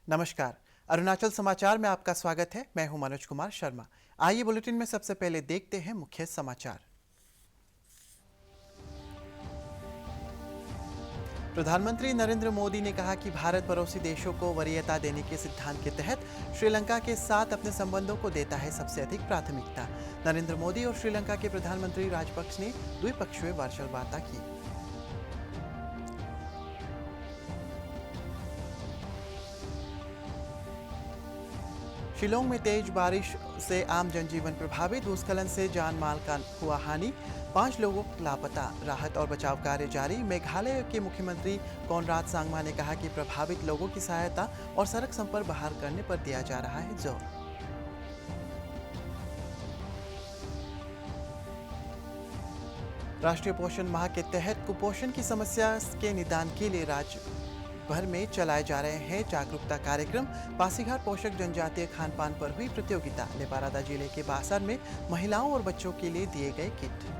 नमस्कार। अरुणाचल समाचार में आपका स्वागत है। मैं हूं मनोज कुमार शर्मा। आइए बुलेटिन में सबसे पहले देखते हैं मुख्य समाचार। प्रधानमंत्री नरेंद्र मोदी ने कहा कि भारत पड़ोसी देशों को वरीयता देने के सिद्धांत के तहत श्रीलंका के साथ अपने संबंधों को देता है सबसे अधिक प्राथमिकता। नरेंद्र मोदी और श्रीलंका के प्रधानमंत्री राजपक्ष ने द्विपक्षीय वर्चुअल वार्ता की। शिलोंग में तेज बारिश से आम जनजीवन प्रभावित। भूस्खलन से जान माल का हुआ हानि। 5 लोगों लापता। राहत और बचाव कार्य जारी। मेघालय के मुख्यमंत्री कोनराड सांगमा ने कहा कि प्रभावित लोगों की सहायता और सड़क संपर्क बहाल करने पर दिया जा रहा है जोर। राष्ट्रीय पोषण माह के तहत कुपोषण की समस्या के निदान के लिए राज्य भर में चलाए जा रहे हैं जागरूकता कार्यक्रम। पासीघाट पोषक जनजातीय खान पान पर हुई प्रतियोगिता। लेपारादा जिले के बासर में महिलाओं और बच्चों के लिए दिए गए किट।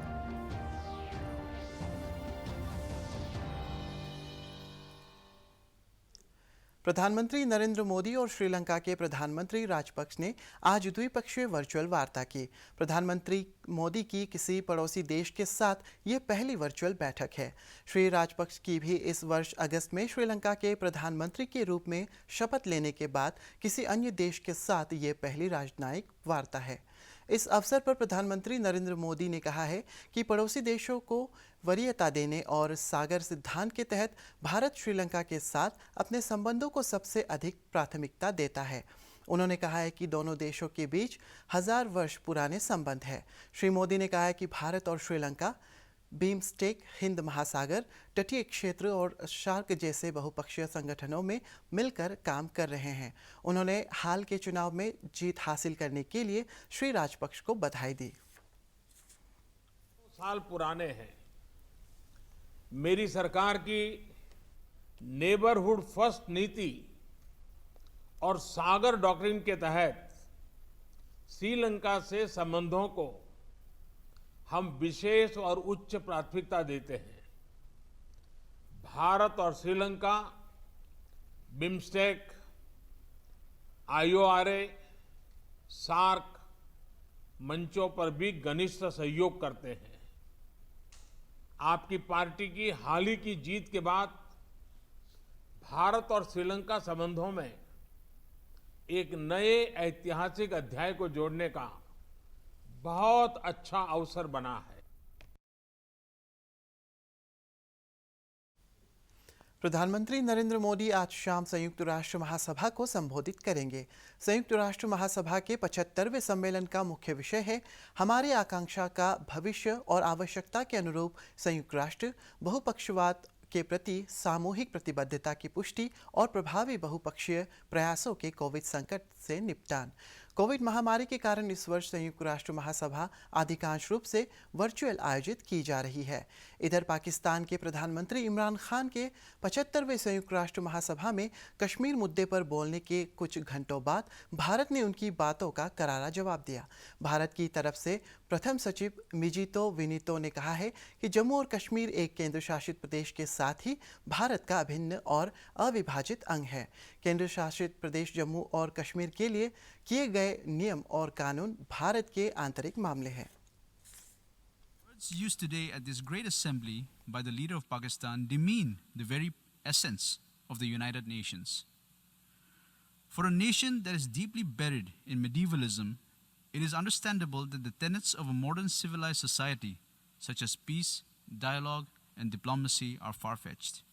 प्रधानमंत्री नरेंद्र मोदी और श्रीलंका के प्रधानमंत्री राजपक्ष ने आज द्विपक्षीय वर्चुअल वार्ता की। प्रधानमंत्री मोदी की किसी पड़ोसी देश के साथ ये पहली वर्चुअल बैठक है। श्री राजपक्ष की भी इस वर्ष अगस्त में श्रीलंका के प्रधानमंत्री के रूप में शपथ लेने के बाद किसी अन्य देश के साथ ये पहली राजनयिक वार्ता है। इस अवसर पर प्रधानमंत्री नरेंद्र मोदी ने कहा है कि पड़ोसी देशों को वरीयता देने और सागर सिद्धांत के तहत भारत श्रीलंका के साथ अपने संबंधों को सबसे अधिक प्राथमिकता देता है। उन्होंने कहा है कि दोनों देशों के बीच 1000 वर्ष पुराने संबंध हैं। श्री मोदी ने कहा है कि भारत और श्रीलंका बीमस्टेक, हिंद महासागर, तटीय क्षेत्र और शार्क जैसे बहुपक्षीय संगठनों में मिलकर काम कर रहे हैं। उन्होंने हाल के चुनाव में जीत हासिल करने के लिए श्री राजपक्ष को बधाई दी। साल पुराने हैं। मेरी सरकार की नेबरहुड फर्स्ट नीति और सागर डॉक्ट्रिन के तहत श्रीलंका से संबंधों को हम विशेष और उच्च प्राथमिकता देते हैं। भारत और श्रीलंका बिम्स्टेक, आईओआरए, सार्क मंचों पर भी घनिष्ठ सहयोग करते हैं। आपकी पार्टी की हाल ही की जीत के बाद भारत और श्रीलंका संबंधों में एक नए ऐतिहासिक अध्याय को जोड़ने का बहुत अच्छा अवसर बना है। प्रधानमंत्री नरेंद्र मोदी आज शाम संयुक्त राष्ट्र महासभा को संबोधित करेंगे। संयुक्त राष्ट्र महासभा के 75वें सम्मेलन का मुख्य विषय है हमारी आकांक्षा का भविष्य और आवश्यकता के अनुरूप संयुक्त राष्ट्र बहुपक्षवाद के प्रति सामूहिक प्रतिबद्धता की पुष्टि और प्रभावी बहुपक्षीय प्रयासों के कोविड संकट से निपटान। कोविड महामारी के कारण इस वर्ष संयुक्त राष्ट्र महासभा अधिकांश रूप से वर्चुअल आयोजित की जा रही है। इधर पाकिस्तान के प्रधानमंत्री इमरान खान के 75वें संयुक्त राष्ट्र महासभा में कश्मीर मुद्दे पर बोलने के कुछ घंटों बाद भारत ने उनकी बातों का करारा जवाब दिया। भारत की तरफ से प्रथम सचिव मिजितो विनीतो ने कहा है कि जम्मू और कश्मीर एक केंद्र शासित प्रदेश के साथ ही भारत का अभिन्न और अविभाजित अंग है। केंद्र शासित प्रदेश जम्मू और कश्मीर के लिए किए गए नियम और कानून भारत के आंतरिक मामले हैं। Words used today at this great assembly by the leader of Pakistan demean the very essence of the United Nations. For a nation that is deeply buried in medievalism, it is understandable that the tenets of a modern civilized society, such as peace, dialogue, and diplomacy, are far-fetched.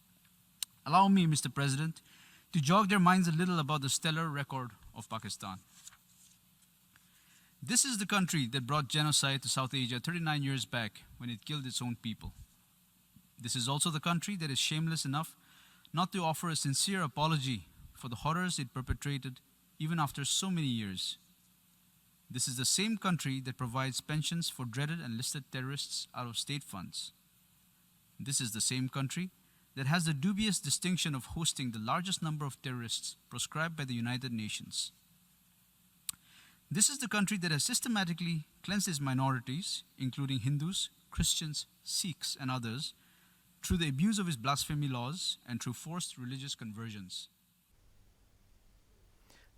Allow me, Mr. President, to jog their minds a little about the stellar record of Pakistan. This is the country that brought genocide to South Asia 39 years back when it killed its own people. This is also the country that is shameless enough not to offer a sincere apology for the horrors it perpetrated even after so many years. This is the same country that provides pensions for dreaded and listed terrorists out of state funds. This is the same country that has the dubious distinction of hosting the largest number of terrorists proscribed by the United Nations. This is the country that has systematically cleansed its minorities, including Hindus, Christians, Sikhs, and others, through the abuse of its blasphemy laws and through forced religious conversions.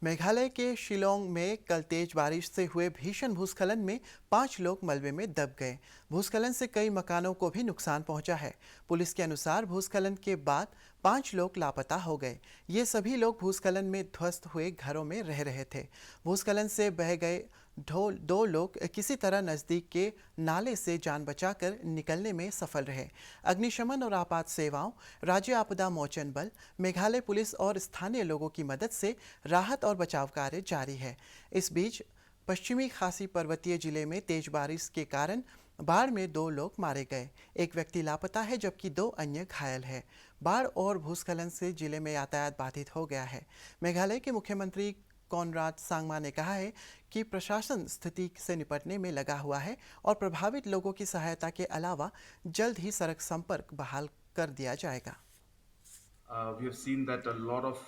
Meghalaya के शिलोंग में कल तेज बारिश से हुए भीषण भूस्खलन में 5 लोग मलबे में दब गए। भूस्खलन से कई मकानों को भी नुकसान पहुंचा है। पुलिस के अनुसार भूस्खलन के बाद 5 लोग लापता हो गए। ये सभी लोग भूस्खलन में ध्वस्त हुए घरों में रह रहे थे। भूस्खलन से बह गए दो लोग किसी तरह नज़दीक के नाले से जान बचाकर निकलने में सफल रहे। अग्निशमन और आपात सेवाओं, राज्य आपदा मोचन बल, मेघालय पुलिस और स्थानीय लोगों की मदद से राहत और बचाव कार्य जारी है। इस बीच पश्चिमी खासी पर्वतीय जिले में तेज बारिश के कारण बाढ़ में 2 लोग मारे गए। एक व्यक्ति लापता है जबकि 2 अन्य घायल है। बाढ़ और भूस्खलन से जिले में यातायात बाधित हो गया है। मेघालय के मुख्यमंत्री कॉनराड सांगमा ने कहा है कि प्रशासन स्थिति से निपटने में लगा हुआ है और प्रभावित लोगों की सहायता के अलावा जल्द ही सड़क संपर्क बहाल कर दिया जाएगा। We have seen that a lot of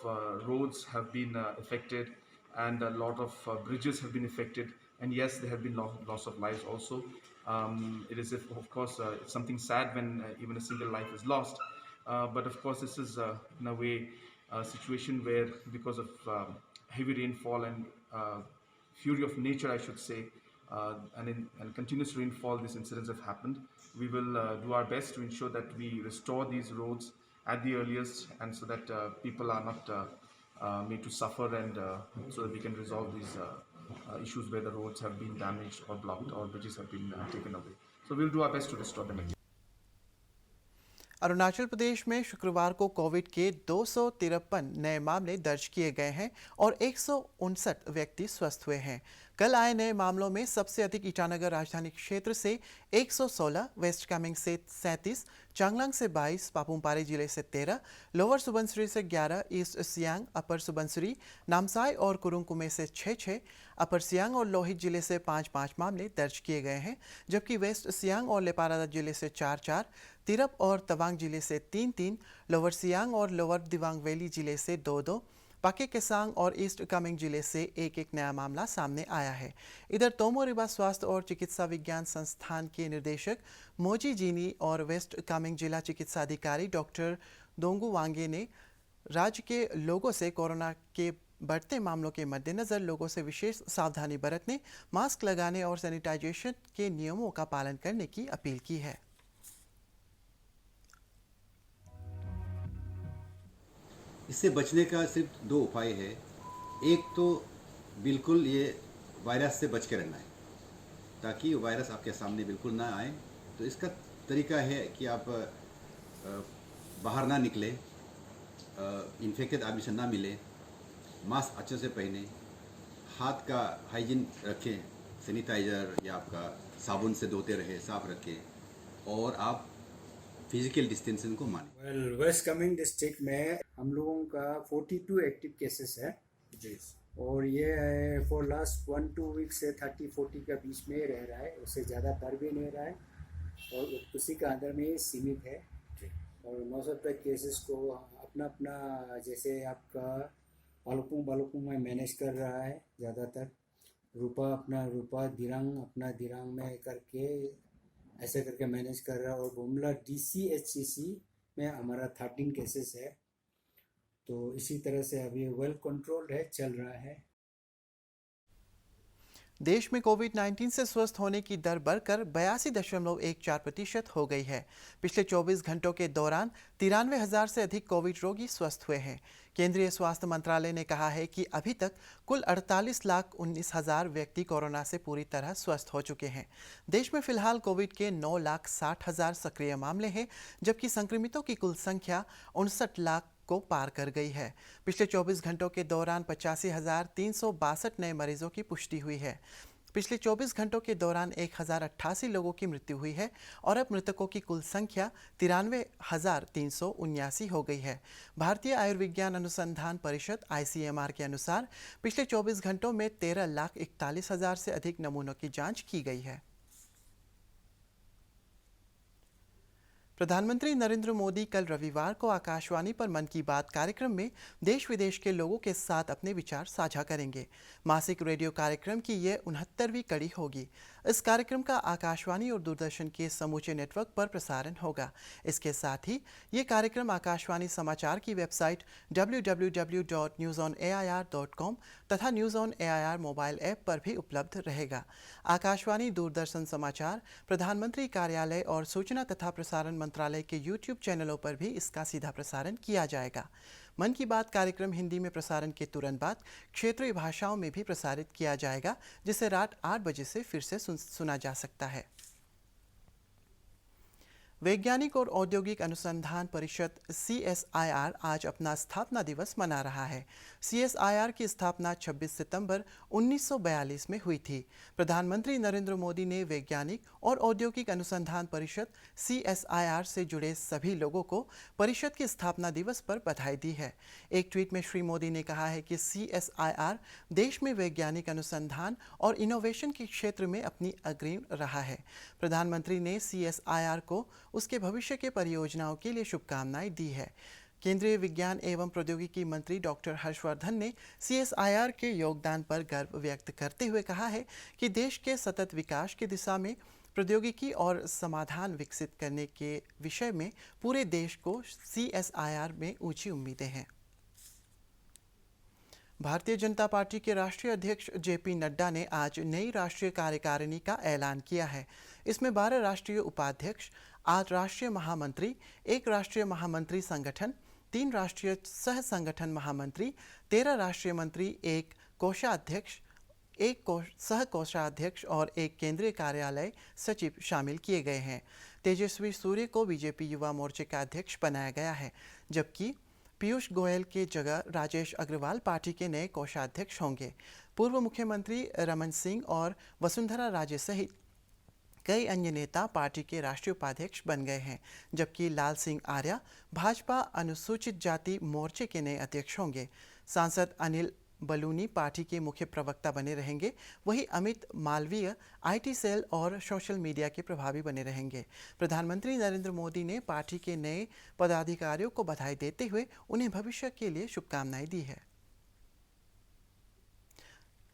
roads have been affected and a lot of bridges have been affected, and yes, there have been loss of lives also. It is of course it's something sad when even a single life is lost, but of course this is in a way a situation where because of heavy rainfall and fury of nature, I should say, and continuous rainfall, these incidents have happened. We will do our best to ensure that we restore these roads at the earliest, and so that people are not made to suffer, and so that we can resolve these issues where the roads have been damaged or blocked or bridges have been taken away. So we'll do our best to restore them again. Arunachal Pradesh में शुक्रवार को Covid के 253 नए मामले दर्ज किए गए हैं और 159 व्यक्ति स्वस्थ हुए हैं। कल आए नए मामलों में सबसे अधिक ईटानगर राजधानी क्षेत्र से 116, वेस्ट कामेंग से 37, चांगलांग से 22, पापुमपारे जिले से 13, लोअर सुबनसिरी से 11, ईस्ट सियांग, अपर सुबनसिरी, नामसाई और कुरुंग से 6-6, अपर सियांग और लोहित जिले से 5-5 मामले दर्ज किए गए हैं, जबकि वेस्ट सियांग और लेपारादा जिले से 4-4, तिरप और तवांग जिले से 3-3, लोअर सियांग और लोअर दिबांग वैली जिले से 2-2, पाके केसांग और ईस्ट कामेंग जिले से 1-1 नया मामला सामने आया है। इधर तोमो रिबा स्वास्थ्य और चिकित्सा विज्ञान संस्थान के निदेशक मोजी जीनी और वेस्ट कामेंग जिला चिकित्सा अधिकारी डॉक्टर दोंगू वांगे ने राज्य के लोगों से कोरोना के बढ़ते मामलों के मद्देनज़र लोगों से विशेष सावधानी बरतने, मास्क लगाने और सैनिटाइजेशन के नियमों का पालन करने की अपील की है। इससे बचने का सिर्फ 2 उपाय है। एक तो बिल्कुल ये वायरस से बच के रहना है, ताकि वायरस आपके सामने बिल्कुल ना आए। तो इसका तरीका है कि आप बाहर ना निकले, इन्फेक्टेड आदमी से ना मिले, मास्क अच्छे से पहने, हाथ का हाइजीन रखें, सैनिटाइज़र या आपका साबुन से धोते रहे, साफ रखें, और आप फिजिकल डिस्टेंसिंग को माने। वेस्ट कामेंग डिस्ट्रिक्ट में हम लोगों का 42 एक्टिव केसेस है जी, और ये फॉर लास्ट 1-2 वीक से 30-40 के बीच में रह रहा है, उससे ज़्यादा बढ़ भी नहीं रहा है और उसी का अंदर में सीमित है जी। और मोस्ट ऑफ द केसेस को अपना अपना जैसे आपका बालुपुंग में मैनेज कर रहा है, ज़्यादातर रूपा दिरांग अपना दिरांग में करके ऐसे करके मैनेज कर रहा है। और बुमला DCHCC में हमारा 13 केसेस है, तो इसी तरह से अभी वेल कंट्रोल्ड है, चल रहा है। देश में कोविड-19 से स्वस्थ होने की दर बढ़कर 82.14% हो गई है। पिछले 24 घंटों के दौरान 93,000 से अधिक कोविड रोगी स्वस्थ हुए हैं। केंद्रीय स्वास्थ्य मंत्रालय ने कहा है कि अभी तक कुल 48,19,000 व्यक्ति कोरोना से पूरी तरह स्वस्थ हो चुके हैं। देश में फिलहाल कोविड के 9,60,000 सक्रिय मामले हैं, जबकि संक्रमितों की कुल संख्या 59 लाख को पार कर गई है। पिछले 24 घंटों के दौरान 85,362 नए मरीजों की पुष्टि हुई है। पिछले 24 घंटों के दौरान 1,088 लोगों की मृत्यु हुई है और अब मृतकों की कुल संख्या 93,379 हो गई है। भारतीय आयुर्विज्ञान अनुसंधान परिषद ICMR के अनुसार पिछले 24 घंटों में 13,41,000 से अधिक नमूनों की जांच की गई है। प्रधानमंत्री नरेंद्र मोदी कल रविवार को आकाशवाणी पर मन की बात कार्यक्रम में देश विदेश के लोगों के साथ अपने विचार साझा करेंगे। मासिक रेडियो कार्यक्रम की ये 69वीं कड़ी होगी। इस कार्यक्रम का आकाशवाणी और दूरदर्शन के समूचे नेटवर्क पर प्रसारण होगा। इसके साथ ही ये कार्यक्रम आकाशवाणी समाचार की वेबसाइट www.newsonair.com तथा news on AIR mobile app पर भी उपलब्ध रहेगा। आकाशवाणी, दूरदर्शन समाचार, प्रधानमंत्री कार्यालय और सूचना तथा प्रसारण मंत्रालय के YouTube चैनलों पर भी इसका सीधा प्रसारण किया जाएगा। मन की बात कार्यक्रम हिंदी में प्रसारण के तुरंत बाद क्षेत्रीय भाषाओं में भी प्रसारित किया जाएगा, जिसे रात 8 बजे से फिर से सुना जा सकता है। वैज्ञानिक और औद्योगिक अनुसंधान परिषद CSIR आज अपना स्थापना दिवस मना रहा है। CSIR की स्थापना 26 सितंबर 1942 में हुई थी। प्रधानमंत्री नरेंद्र मोदी ने वैज्ञानिक और औद्योगिक अनुसंधान परिषद CSIR से जुड़े सभी लोगों को परिषद के स्थापना दिवस पर बधाई दी है। एक ट्वीट में श्री मोदी ने कहा है कि CSIR देश में वैज्ञानिक अनुसंधान और इनोवेशन के क्षेत्र में अपनी अग्रणी रहा है। प्रधानमंत्री ने CSIR को उसके भविष्य के परियोजनाओं के लिए शुभकामनाएं दी है। केंद्रीय विज्ञान एवं प्रौद्योगिकी मंत्री डॉक्टर हर्षवर्धन ने CSIR के योगदान पर गर्व व्यक्त करते हुए कहा है कि देश के सतत विकास की दिशा में प्रौद्योगिकी और समाधान विकसित करने के विषय में पूरे देश को CSIR में ऊंची उम्मीदें हैं। भारतीय जनता पार्टी के राष्ट्रीय अध्यक्ष JP नड्डा ने आज नई राष्ट्रीय कार्यकारिणी का ऐलान किया है। इसमें 12 राष्ट्रीय उपाध्यक्ष, 8 राष्ट्रीय महामंत्री, 1 राष्ट्रीय महामंत्री संगठन, 3 राष्ट्रीय सह संगठन महामंत्री, 13 राष्ट्रीय मंत्री, 1 कोषाध्यक्ष, 1 सह कोषाध्यक्ष और 1 केंद्रीय कार्यालय सचिव शामिल किए गए हैं। तेजस्वी सूर्य को बीजेपी युवा मोर्चे का अध्यक्ष बनाया गया है, जबकि पीयूष गोयल के जगह राजेश अग्रवाल पार्टी के नए कोषाध्यक्ष होंगे। पूर्व मुख्यमंत्री रमन सिंह और वसुंधरा राजे सहित कई अन्य नेता पार्टी के राष्ट्रीय उपाध्यक्ष बन गए हैं, जबकि लाल सिंह आर्या भाजपा अनुसूचित जाति मोर्चे के नए अध्यक्ष होंगे। सांसद अनिल बलूनी पार्टी के मुख्य प्रवक्ता बने रहेंगे। वहीं अमित मालवीय IT सेल और सोशल मीडिया के प्रभारी बने रहेंगे। प्रधानमंत्री नरेंद्र मोदी ने पार्टी के नए पदाधिकारियों को बधाई देते हुए उन्हें भविष्य के लिए शुभकामनाएं दी है।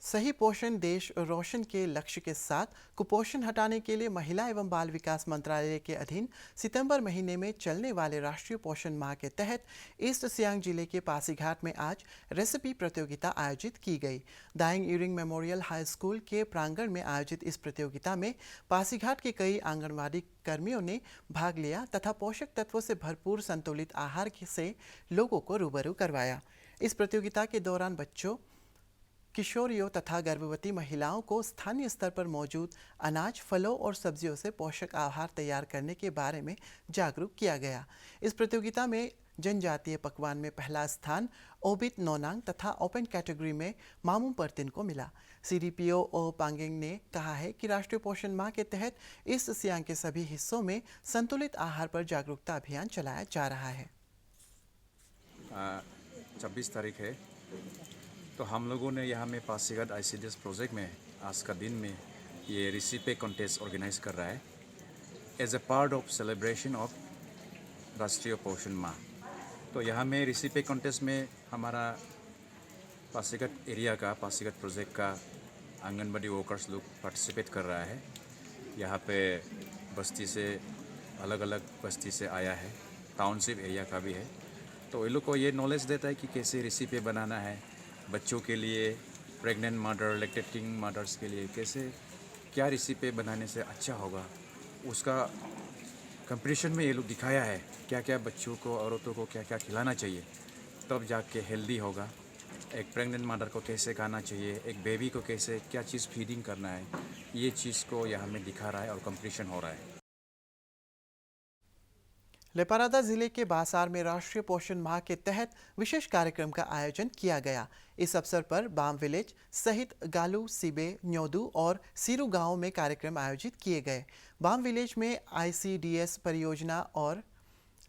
सही पोषण देश रोशन के लक्ष्य के साथ कुपोषण हटाने के लिए महिला एवं बाल विकास मंत्रालय के अधीन सितंबर महीने में चलने वाले राष्ट्रीय पोषण माह के तहत ईस्ट सियांग जिले के पासीघाट में आज रेसिपी प्रतियोगिता आयोजित की गई। दाइंग यूरिंग मेमोरियल हाई स्कूल के प्रांगण में आयोजित इस प्रतियोगिता में पासीघाट के कई आंगनबाड़ी कर्मियों ने भाग लिया तथा पोषक तत्वों से भरपूर संतुलित आहार से लोगों को रूबरू करवाया। इस प्रतियोगिता के दौरान बच्चों, किशोरियों तथा गर्भवती महिलाओं को स्थानीय स्तर पर मौजूद अनाज, फलों और सब्जियों से पोषक आहार तैयार करने के बारे में जागरूक किया गया। इस प्रतियोगिता में जनजातीय पकवान में पहला स्थान ओबित नोनांग तथा ओपन कैटेगरी में मामू परतिन को मिला। CDPO ओ पांगेंग ने कहा है कि राष्ट्रीय पोषण माह के तहत ईस्ट सियांग के सभी हिस्सों में संतुलित आहार पर जागरूकता अभियान चलाया जा रहा है। 26 तारीख है तो हम लोगों ने यहाँ में पासीघाट ICDS प्रोजेक्ट में आज का दिन में ये रेसिपी कॉन्टेस्ट ऑर्गेनाइज कर रहा है as a part of celebration of Rashtriya Poshan माह। तो यहाँ में रेसिपी कॉन्टेस्ट में हमारा पासीघाट एरिया का, पासीघाट प्रोजेक्ट का आंगनबाड़ी वर्कर्स लोग पार्टिसिपेट कर रहा है। यहाँ पे बस्ती से, अलग अलग बस्ती से आया है, टाउनशिप एरिया का भी है। तो ये लोग को ये नॉलेज देता है कि कैसे रेसिपी बनाना है बच्चों के लिए, प्रेग्नेंट मदर, लैक्टेटिंग मदर्स के लिए कैसे क्या रेसिपी बनाने से अच्छा होगा, उसका कंपटीशन में ये लोग दिखाया है क्या क्या बच्चों को, औरतों को क्या क्या खिलाना चाहिए तब जाके हेल्दी होगा। एक प्रेग्नेंट मदर को कैसे खाना चाहिए, एक बेबी को कैसे क्या चीज़ फीडिंग करना है, ये चीज़ को यहाँ में दिखा रहा है और कंपटीशन हो रहा है। लेपारादा जिले के बासार में राष्ट्रीय पोषण माह के तहत विशेष कार्यक्रम का आयोजन किया गया। इस अवसर पर बाम विलेज सहित गालू, सिबे, न्योदू और सीरू गांवों में कार्यक्रम आयोजित किए गए। बाम विलेज में ICDS परियोजना और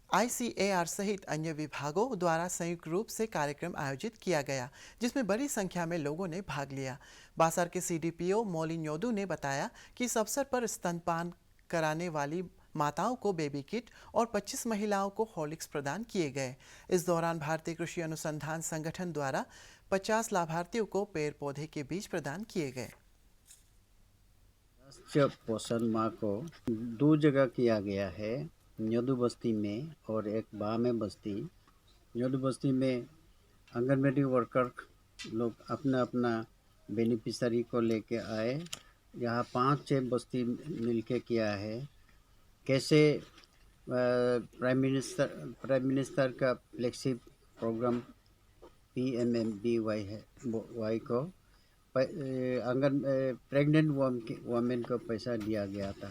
ICAR सहित अन्य विभागों द्वारा संयुक्त रूप से कार्यक्रम आयोजित किया गया, जिसमें बड़ी संख्या में लोगों ने भाग लिया। बासार के CDPO मोली न्योदू ने बताया कि इस अवसर पर स्तनपान कराने वाली माताओं को बेबी किट और 25 महिलाओं को हॉर्लिक्स प्रदान किए गए। इस दौरान भारतीय कृषि अनुसंधान संगठन द्वारा 50 लाभार्थियों को पेड़ पौधे के बीज प्रदान किए गए। राष्ट्रीय पोषण माह को 2 जगह किया गया है, न्योदु बस्ती में और एक बामे बस्ती। न्योदु बस्ती में आंगनबाड़ी वर्कर लोग अपना अपना बेनिफिशरी को लेके आए। यहाँ 5-6 बस्ती मिलके किया है। कैसे प्राइम मिनिस्टर का फ्लैगशिप प्रोग्राम PMMBY है वाई को प्रेग्नेंट वोमेन को पैसा दिया गया था।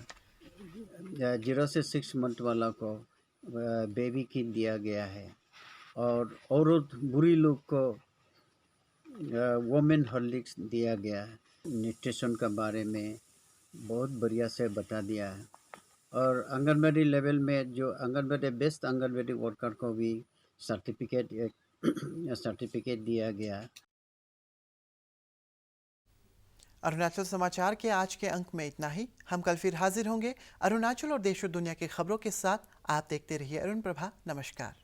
0 से 6 मंथ वाला को बेबी किट दिया गया है और औरत बुरी लोग को वोमेन हॉर्लिक्स दिया गया है। न्यूट्रिशन का बारे में बहुत बढ़िया से बता दिया है और आंगनबाड़ी लेवल में जो आंगनबाड़ी बेस्ट आंगनबाड़ी वर्कर को भी सर्टिफिकेट दिया गया। अरुणाचल समाचार के आज के अंक में इतना ही। हम कल फिर हाजिर होंगे अरुणाचल और देश और दुनिया की खबरों के साथ। आप देखते रहिए अरुण प्रभा। नमस्कार।